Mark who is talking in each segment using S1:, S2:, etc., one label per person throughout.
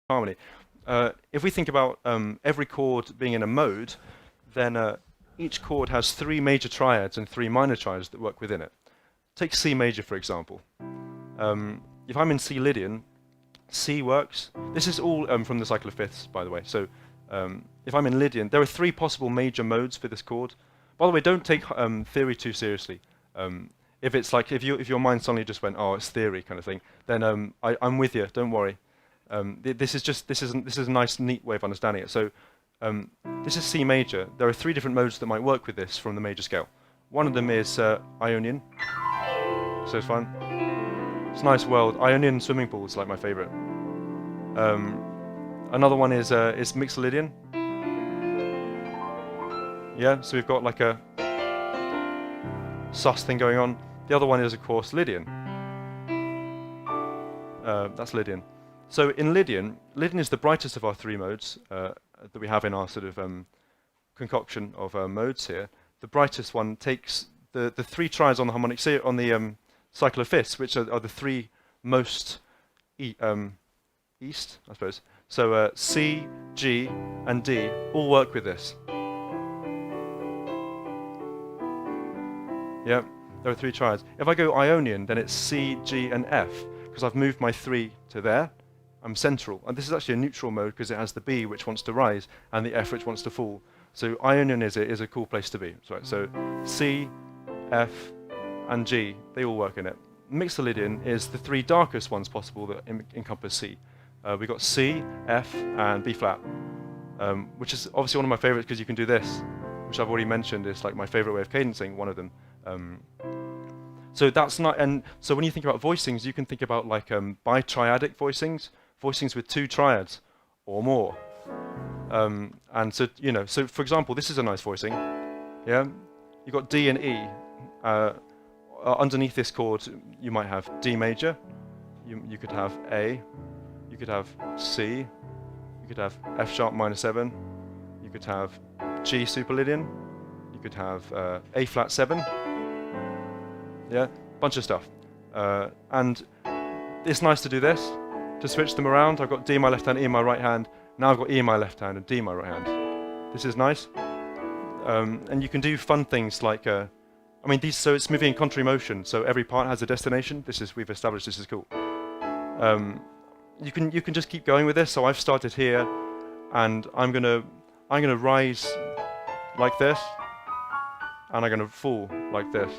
S1: harmony. If we think about every chord being in a mode, then each chord has 3 major triads and 3 minor triads that work within it. Take C major, for example. If I'm in C Lydian, C works. This is all from the cycle of fifths, by the way. So if I'm in Lydian, there are 3 possible major modes for this chord. By the way, don't take theory too seriously. If it's like if your mind suddenly just went, oh, it's theory kind of thing, then I'm with you. Don't worry. This is a nice, neat way of understanding it. So this is C major. There are 3 different modes that might work with this from the major scale. One of them is Ionian. So it's fun. It's a nice world. Ionian swimming pool is like my favorite. Another one is Mixolydian. Yeah, so we've got like a sus thing going on. The other one is, of course, Lydian. That's Lydian. So in Lydian is the brightest of our 3 modes that we have in our sort of concoction of modes here. The brightest one takes the 3 triads on the harmonic on the cycle of fifths, which are the 3 most east, I suppose. So C, G, and D all work with this. Yeah, there are 3 triads. If I go Ionian, then it's C, G, and F, because I've moved my 3 to there. I'm central, and this is actually a neutral mode because it has the B which wants to rise and the F which wants to fall. So Ionian is a cool place to be. So C, F, and G, they all work in it. Mixolydian is the 3 darkest ones possible that encompass C. We've got C, F, and B flat, which is obviously one of my favorites because you can do this, which I've already mentioned is like my favorite way of cadencing, one of them. So that's not, and so when you think about voicings, you can think about like bitriadic voicings with 2 triads or more. And so, so for example, this is a nice voicing. Yeah, you've got D and E. Underneath this chord, you might have D major. You could have A. You could have C. You could have F sharp minor 7. You could have G superlydian. You could have A flat 7. Yeah, bunch of stuff. And it's nice to do this, to switch them around. I've got D in my left hand, E in my right hand. Now I've got E in my left hand and D in my right hand. This is nice. And you can do fun things like, so it's moving in contrary motion, so every part has a destination. We've established this is cool. You can just keep going with this. So I've started here, and I'm gonna rise like this, and I'm gonna fall like this.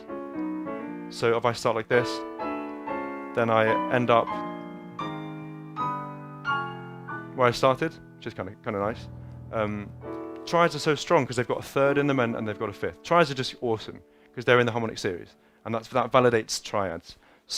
S1: So if I start like this, then I end up where I started, which is kind of nice. Triads are so strong because they've got a 3rd in them and they've got a 5th. Triads are just awesome because they're in the harmonic series, and that validates triads.